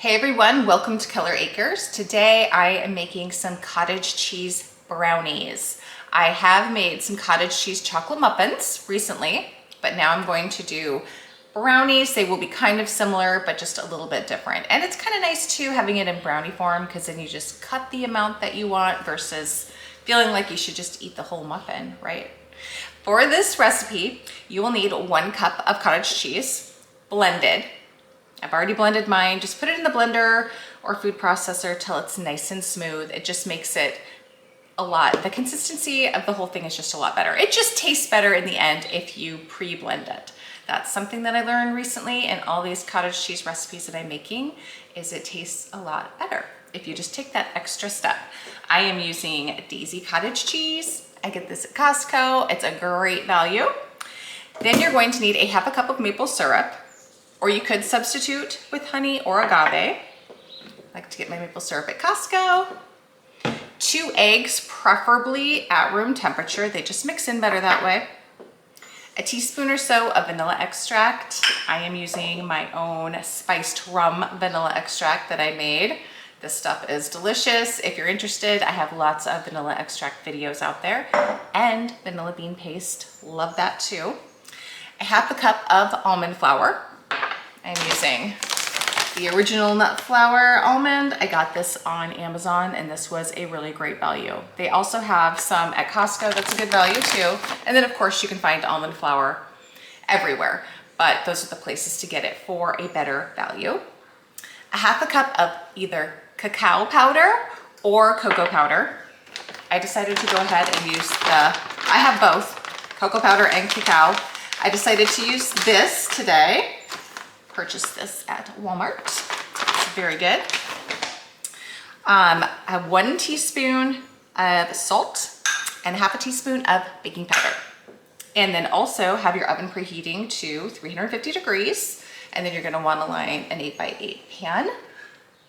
Hey everyone, welcome to Color Acres. Today I am making some cottage cheese brownies. I have made some cottage cheese chocolate muffins recently, but now I'm going to do brownies. They will be kind of similar, but just a little bit different. And it's kind of nice too having it in brownie form because then you just cut the amount that you want versus feeling like you should just eat the whole muffin, right? For this recipe, you will need 1 cup of cottage cheese, blended. I've already blended mine. Just put it in the blender or food processor till it's nice and smooth. It just makes it the consistency of the whole thing is just a lot better. It just tastes better in the end if you pre-blend it. That's something that I learned recently in all these cottage cheese recipes that I'm making, is it tastes a lot better if you just take that extra step. I am using Daisy cottage cheese. I get this at Costco. It's a great value. Then you're going to need a 1/2 cup of maple syrup, or you could substitute with honey or agave. I like to get my maple syrup at Costco. 2 eggs, preferably at room temperature. They just mix in better that way. A teaspoon or so of vanilla extract. I am using my own spiced rum vanilla extract that I made. This stuff is delicious. If you're interested, I have lots of vanilla extract videos out there. And vanilla bean paste, love that too. A 1/2 cup of almond flour. I'm using the original nut flour almond. I got this on Amazon and this was a really great value. They also have some at Costco. That's a good value too. And then of course you can find almond flour everywhere, but those are the places to get it for a better value. A 1/2 cup of either cacao powder or cocoa powder. I decided to go ahead and use I have both cocoa powder and cacao. I decided to use this today. Purchased this at Walmart. It's very good. I have 1 teaspoon of salt and 1/2 teaspoon of baking powder. And then also have your oven preheating to 350 degrees. And then you're gonna wanna line an 8x8 pan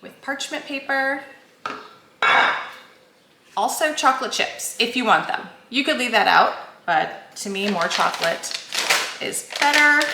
with parchment paper. Also chocolate chips, if you want them. You could leave that out, but to me, more chocolate is better.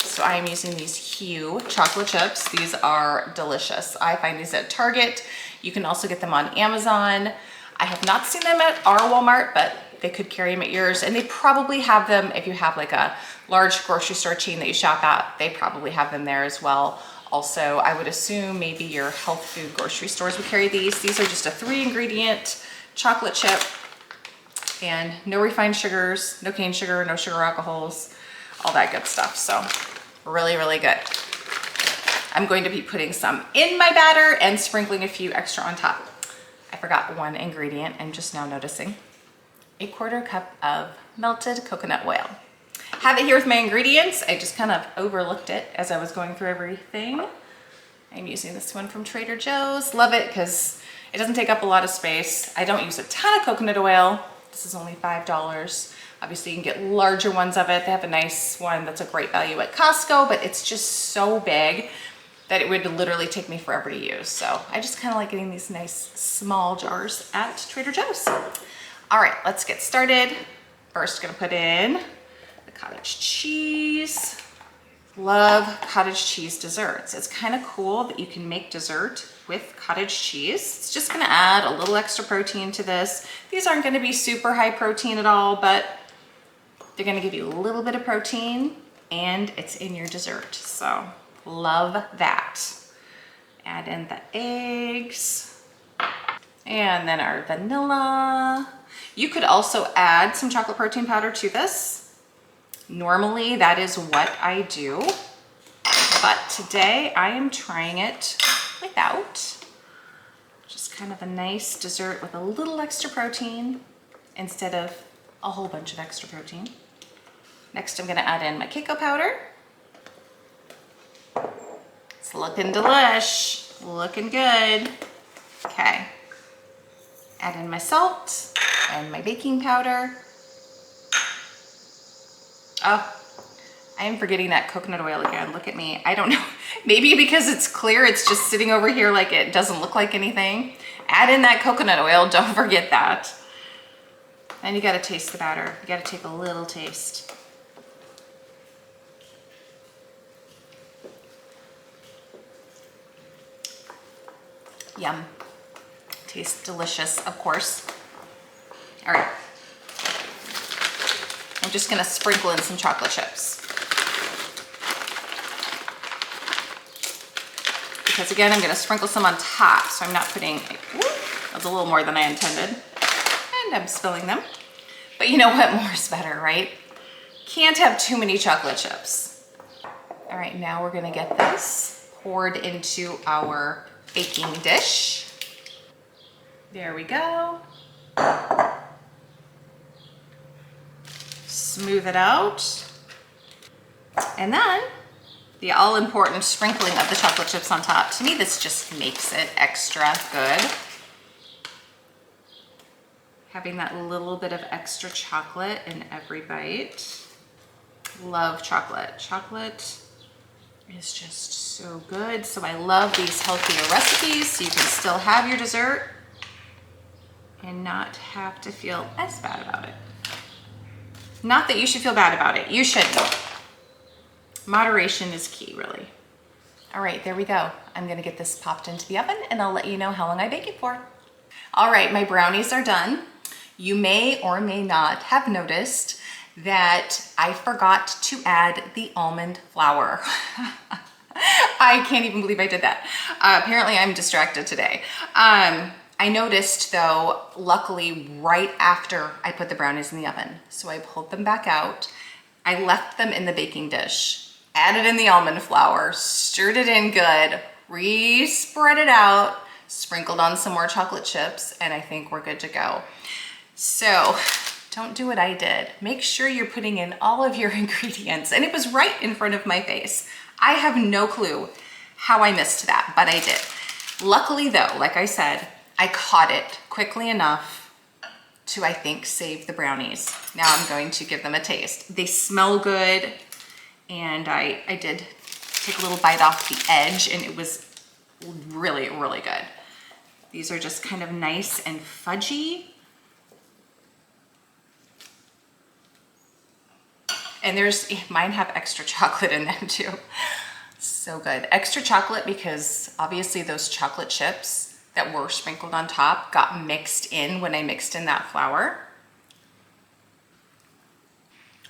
So I am using these Hue chocolate chips. These are delicious. I find these at Target. You can also get them on Amazon. I have not seen them at our Walmart, but they could carry them at yours. And they probably have them if you have like a large grocery store chain that you shop at. They probably have them there as well. Also, I would assume maybe your health food grocery stores would carry these. These are just a 3-ingredient chocolate chip and no refined sugars, no cane sugar, no sugar alcohols, all that good stuff. So really, really good. I'm going to be putting some in my batter and sprinkling a few extra on top. I forgot 1 ingredient, I'm just now noticing. 1/4 cup of melted coconut oil. Have it here with my ingredients. I just kind of overlooked it as I was going through everything. I'm using this one from Trader Joe's. Love it because it doesn't take up a lot of space. I don't use a ton of coconut oil. This is only $5. Obviously, you can get larger ones of it. They have a nice one that's a great value at Costco, but it's just so big that it would literally take me forever to use. So I just kind of like getting these nice small jars at Trader Joe's. All right, let's get started. First, gonna put in the cottage cheese. Love cottage cheese desserts. It's kind of cool that you can make dessert with cottage cheese. It's just gonna add a little extra protein to this. These aren't gonna be super high protein at all, but they're gonna give you a little bit of protein and it's in your dessert. So love that. Add in the eggs and then our vanilla. You could also add some chocolate protein powder to this. Normally that is what I do, but today I am trying it without. Just kind of a nice dessert with a little extra protein instead of a whole bunch of extra protein. Next, I'm gonna add in my cacao powder. It's looking delish, looking good. Okay, add in my salt and my baking powder. Oh, I am forgetting that coconut oil again. Look at me. I don't know. Maybe because it's clear, it's just sitting over here like it doesn't look like anything. Add in that coconut oil. Don't forget that. And you got to taste the batter. You got to take a little taste. Yum. Tastes delicious, of course. All right. I'm just gonna sprinkle in some chocolate chips. Because again, I'm gonna sprinkle some on top, so I'm not putting, that's a little more than I intended. And I'm spilling them. But you know what, more is better, right? Can't have too many chocolate chips. All right, now we're gonna get this poured into our baking dish. There we go. Smooth it out. And then the all-important sprinkling of the chocolate chips on top. To me, this just makes it extra good. Having that little bit of extra chocolate in every bite. Love chocolate. Chocolate is just so good. So I love these healthier recipes so you can still have your dessert and not have to feel as bad about it. Not that you should feel bad about it. You shouldn't. Moderation is key, really. All right, there we go. I'm gonna get this popped into the oven and I'll let you know how long I bake it for. All right, my brownies are done. You may or may not have noticed that I forgot to add the almond flour. I can't even believe I did that. Apparently I'm distracted today. I noticed though, luckily right after I put the brownies in the oven. So I pulled them back out. I left them in the baking dish, added in the almond flour, stirred it in good, re-spread it out, sprinkled on some more chocolate chips, and I think we're good to go. So don't do what I did. Make sure you're putting in all of your ingredients. And it was right in front of my face. I have no clue how I missed that, but I did. Luckily though, like I said, I caught it quickly enough to, I think, save the brownies. Now I'm going to give them a taste. They smell good, and I did take a little bite off the edge, and it was really, really good. These are just kind of nice and fudgy. And mine have extra chocolate in them too. So good. Extra chocolate because obviously those chocolate chips that were sprinkled on top got mixed in when I mixed in that flour.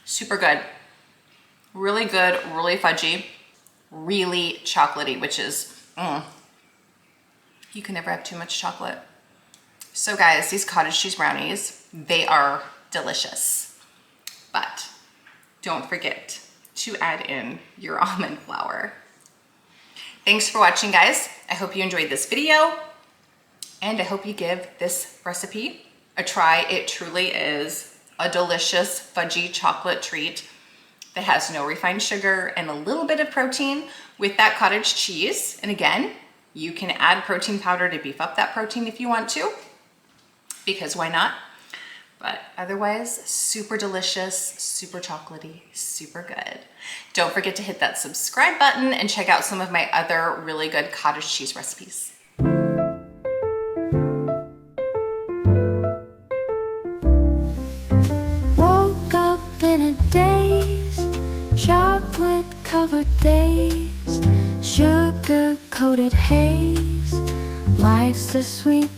Super good. Really good, really fudgy, really chocolatey, which is, you can never have too much chocolate. So guys, these cottage cheese brownies, they are delicious. But don't forget to add in your almond flour. Thanks for watching, guys. I hope you enjoyed this video. And I hope you give this recipe a try. It truly is a delicious fudgy chocolate treat that has no refined sugar and a little bit of protein with that cottage cheese. And again, you can add protein powder to beef up that protein if you want to, because why not? But otherwise, super delicious, super chocolatey, super good. Don't forget to hit that subscribe button and check out some of my other really good cottage cheese recipes. Chocolate covered days, sugar coated haze, life's a sweet